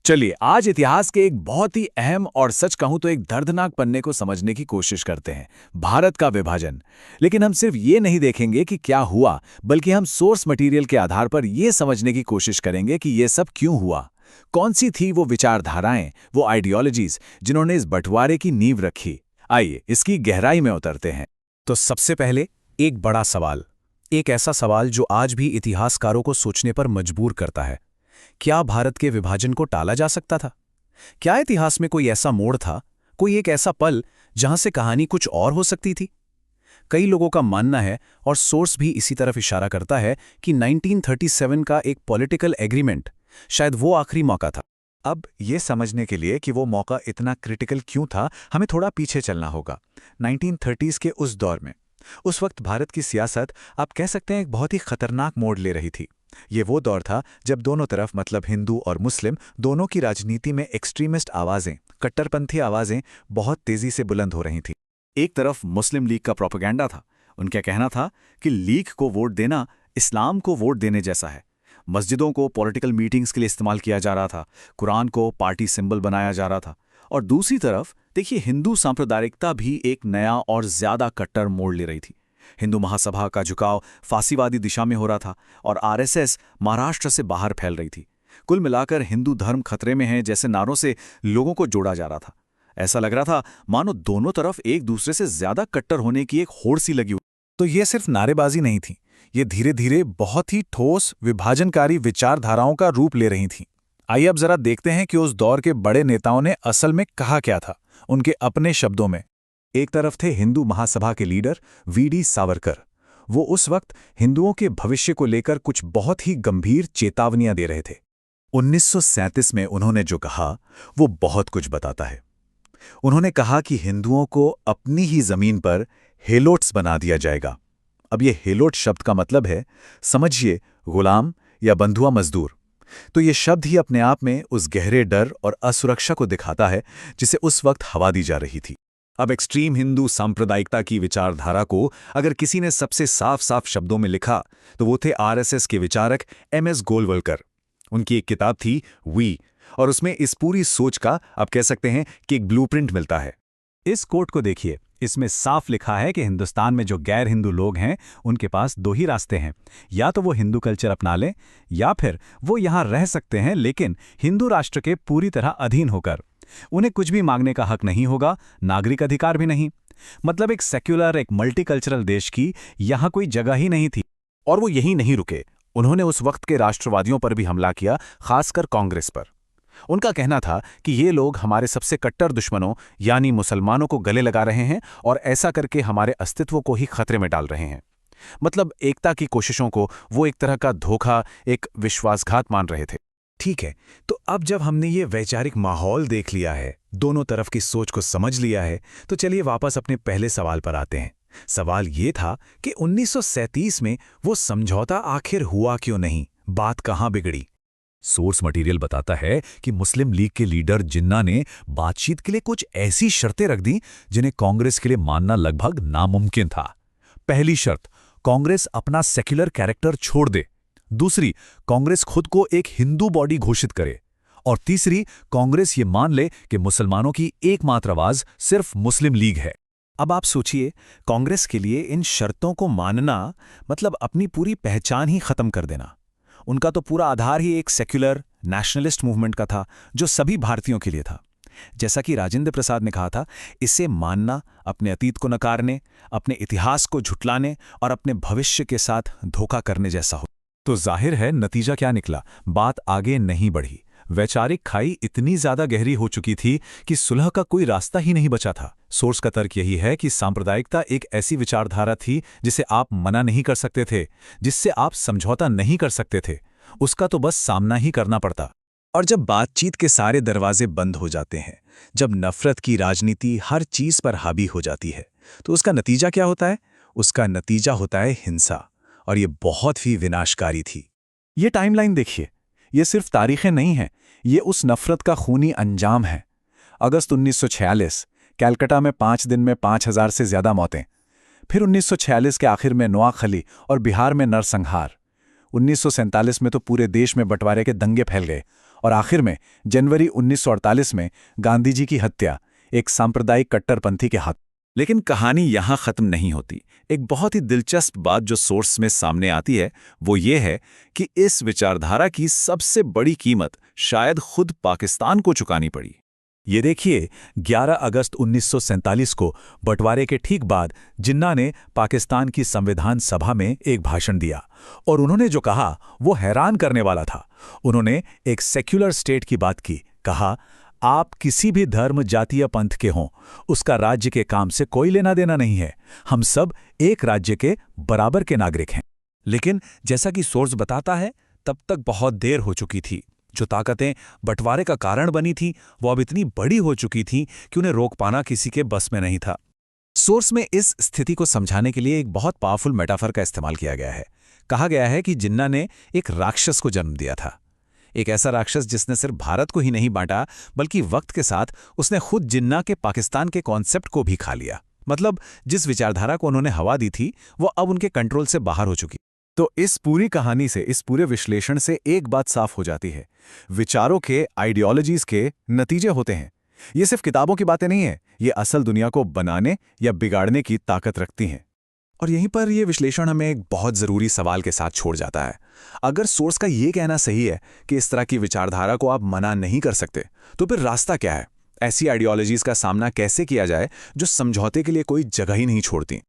चलिए आज इतिहास के एक बहुत ही अहम और सच कहूं तो एक दर्दनाक पन्ने को समझने की कोशिश करते हैं, भारत का विभाजन। लेकिन हम सिर्फ ये नहीं देखेंगे कि क्या हुआ, बल्कि हम सोर्स मटेरियल के आधार पर यह समझने की कोशिश करेंगे कि यह सब क्यों हुआ। कौन सी थी वो विचारधाराएं, वो आइडियोलॉजीज जिन्होंने इस बंटवारे की नींव रखी। आइए इसकी गहराई में उतरते हैं। तो सबसे पहले एक बड़ा सवाल, एक ऐसा सवाल जो आज भी इतिहासकारों को सोचने पर मजबूर करता है। क्या भारत के विभाजन को टाला जा सकता था? क्या इतिहास में कोई ऐसा मोड़ था, कोई एक ऐसा पल जहां से कहानी कुछ और हो सकती थी? कई लोगों का मानना है, और सोर्स भी इसी तरफ इशारा करता है, कि 1937 का एक पॉलिटिकल एग्रीमेंट शायद वो आखिरी मौका था। अब ये समझने के लिए कि वो मौका इतना क्रिटिकल क्यों था, हमें थोड़ा पीछे चलना होगा। 1930s के उस दौर में, उस वक्त भारत की सियासत आप कह सकते हैं एक बहुत ही खतरनाक मोड़ ले रही थी। ये वो दौर था जब दोनों तरफ, मतलब हिंदू और मुस्लिम, दोनों की राजनीति में एक्सट्रीमिस्ट आवाज़ें, कट्टरपंथी आवाज़ें बहुत तेज़ी से बुलंद हो रही थीं। एक तरफ मुस्लिम लीग का प्रोपेगेंडा था। उनका कहना था कि लीग को वोट देना इस्लाम को वोट देने जैसा है। मस्जिदों को पॉलिटिकल मीटिंग्स के लिए इस्तेमाल किया जा रहा था, कुरान को पार्टी सिंबल बनाया जा रहा था। और दूसरी तरफ देखिए, हिंदू सांप्रदायिकता भी एक नया और ज्यादा कट्टर मोड़ ले रही थी। हिंदू महासभा का झुकाव फासीवादी दिशा में हो रहा था और आरएसएस महाराष्ट्र से बाहर फैल रही थी। कुल मिलाकर हिंदू धर्म खतरे में है जैसे नारों से लोगों को जोड़ा जा रहा था। ऐसा लग रहा था मानो दोनों तरफ एक दूसरे से ज्यादा कट्टर होने की एक होड़ सी लगी हुई। तो ये सिर्फ नारेबाजी नहीं थी, ये धीरे धीरे बहुत ही ठोस विभाजनकारी विचारधाराओं का रूप ले रही थीं। आइए अब जरा देखते हैं कि उस दौर के बड़े नेताओं ने असल में कहा क्या था, उनके अपने शब्दों में। एक तरफ थे हिंदू महासभा के लीडर वीडी सावरकर। वो उस वक्त हिंदुओं के भविष्य को लेकर कुछ बहुत ही गंभीर चेतावनियां दे रहे थे। 1937 में उन्होंने जो कहा वो बहुत कुछ बताता है। उन्होंने कहा कि हिंदुओं को अपनी ही जमीन पर हेलोट्स बना दिया जाएगा। अब ये हेलोट शब्द का मतलब है, समझिए, गुलाम या बंधुआ मजदूर। तो ये शब्द ही अपने आप में उस गहरे डर और असुरक्षा को दिखाता है जिसे उस वक्त हवा दी जा रही थी। अब एक्सट्रीम हिंदू सांप्रदायिकता की विचारधारा को अगर किसी ने सबसे साफ साफ शब्दों में लिखा तो वो थे आरएसएस के विचारक एमएस गोलवलकर। उनकी एक किताब थी वी, और उसमें इस पूरी सोच का आप कह सकते हैं कि एक ब्लूप्रिंट मिलता है। इस कोट को देखिए, इसमें साफ लिखा है कि हिंदुस्तान में जो गैर हिंदू लोग हैं उनके पास दो ही रास्ते हैं। या तो वो हिंदू कल्चर अपना लें, या फिर वो यहाँ रह सकते हैं लेकिन हिंदू राष्ट्र के पूरी तरह अधीन होकर। उन्हें कुछ भी मांगने का हक नहीं होगा, नागरिक अधिकार भी नहीं। मतलब एक सेक्युलर, एक मल्टीकल्चरल देश की यहाँ कोई जगह ही नहीं थी। और वो यहीं नहीं रुके, उन्होंने उस वक्त के राष्ट्रवादियों पर भी हमला किया, खासकर कांग्रेस पर। उनका कहना था कि ये लोग हमारे सबसे कट्टर दुश्मनों यानी मुसलमानों को गले लगा रहे हैं और ऐसा करके हमारे अस्तित्व को ही खतरे में डाल रहे हैं। मतलब एकता की कोशिशों को वो एक तरह का धोखा, एक विश्वासघात मान रहे थे। ठीक है, तो अब जब हमने ये वैचारिक माहौल देख लिया है, दोनों तरफ की सोच को समझ लिया है, तो चलिए वापस अपने पहले सवाल पर आते हैं। सवाल ये था कि 1937 में वो समझौता आखिर हुआ क्यों नहीं, बात कहाँ बिगड़ी? सोर्स मटेरियल बताता है कि मुस्लिम लीग के लीडर जिन्ना ने बातचीत के लिए कुछ ऐसी शर्तें रख दी जिन्हें कांग्रेस के लिए मानना लगभग नामुमकिन था। पहली शर्त, कांग्रेस अपना सेक्युलर कैरेक्टर छोड़ दे। दूसरी, कांग्रेस खुद को एक हिंदू बॉडी घोषित करे। और तीसरी, कांग्रेस ये मान ले कि मुसलमानों की एकमात्र आवाज सिर्फ मुस्लिम लीग है। अब आप सोचिए, कांग्रेस के लिए इन शर्तों को मानना मतलब अपनी पूरी पहचान ही खत्म कर देना। उनका तो पूरा आधार ही एक सेक्युलर नेशनलिस्ट मूवमेंट का था जो सभी भारतीयों के लिए था। जैसा कि राजेंद्र प्रसाद ने कहा था, इसे मानना अपने अतीत को नकारने, अपने इतिहास को झुटलाने और अपने भविष्य के साथ धोखा करने जैसा हो। तो जाहिर है नतीजा क्या निकला, बात आगे नहीं बढ़ी। वैचारिक खाई इतनी ज्यादा गहरी हो चुकी थी कि सुलह का कोई रास्ता ही नहीं बचा था। सोर्स का तर्क यही है कि सांप्रदायिकता एक ऐसी विचारधारा थी जिसे आप मना नहीं कर सकते थे, जिससे आप समझौता नहीं कर सकते थे, उसका तो बस सामना ही करना पड़ता। और जब बातचीत के सारे दरवाजे बंद हो जाते हैं, जब नफरत की राजनीति हर चीज पर हावी हो जाती है, तो उसका नतीजा क्या होता है? उसका नतीजा होता है हिंसा, और ये बहुत ही विनाशकारी थी। ये टाइमलाइन देखिए, ये सिर्फ तारीखें नहीं हैं, ये उस नफरत का खूनी अंजाम है। अगस्त 1946, कलकत्ता में 5 दिन में 5000 से ज्यादा मौतें। फिर 1946 के आखिर में नोआखली और बिहार में नरसंहार। 1947 में तो पूरे देश में बंटवारे के दंगे फैल गए, और आखिर में जनवरी 1948 में गांधी जी की हत्या एक सांप्रदायिक कट्टरपंथी के हाथ। लेकिन कहानी यहाँ खत्म नहीं होती। एक बहुत ही दिलचस्प बात जो सोर्स में सामने आती है वो ये है कि इस विचारधारा की सबसे बड़ी कीमत शायद खुद पाकिस्तान को चुकानी पड़ी। ये देखिए, 11 अगस्त 1947 को बंटवारे के ठीक बाद जिन्ना ने पाकिस्तान की संविधान सभा में एक भाषण दिया और उन्होंने जो कहा वो हैरान करने वाला था। उन्होंने एक सेक्युलर स्टेट की बात की। कहा, आप किसी भी धर्म, जाति या पंथ के हों, उसका राज्य के काम से कोई लेना देना नहीं है। हम सब एक राज्य के बराबर के नागरिक हैं। लेकिन जैसा कि सोर्स बताता है, तब तक बहुत देर हो चुकी थी। जो ताकतें बंटवारे का कारण बनी थी वो अब इतनी बड़ी हो चुकी थीं कि उन्हें रोक पाना किसी के बस में नहीं था। सोर्स में इस स्थिति को समझाने के लिए एक बहुत पावरफुल मेटाफर का इस्तेमाल किया गया है। कहा गया है कि जिन्ना ने एक राक्षस को जन्म दिया था। एक ऐसा राक्षस जिसने सिर्फ भारत को ही नहीं बांटा, बल्कि वक्त के साथ उसने खुद जिन्ना के पाकिस्तान के कॉन्सेप्ट को भी खा लिया। मतलब जिस विचारधारा को उन्होंने हवा दी थी वो अब उनके कंट्रोल से बाहर हो चुकी। तो इस पूरी कहानी से, इस पूरे विश्लेषण से एक बात साफ हो जाती है, विचारों के, आइडियोलॉजीज के नतीजे होते हैं। ये सिर्फ किताबों की बातें नहीं है, ये असल दुनिया को बनाने या बिगाड़ने की ताकत रखती हैं। और यहीं पर यह विश्लेषण हमें एक बहुत ज़रूरी सवाल के साथ छोड़ जाता है। अगर सोर्स का ये कहना सही है कि इस तरह की विचारधारा को आप मना नहीं कर सकते, तो फिर रास्ता क्या है? ऐसी आइडियोलॉजीज का सामना कैसे किया जाए जो समझौते के लिए कोई जगह ही नहीं छोड़ती?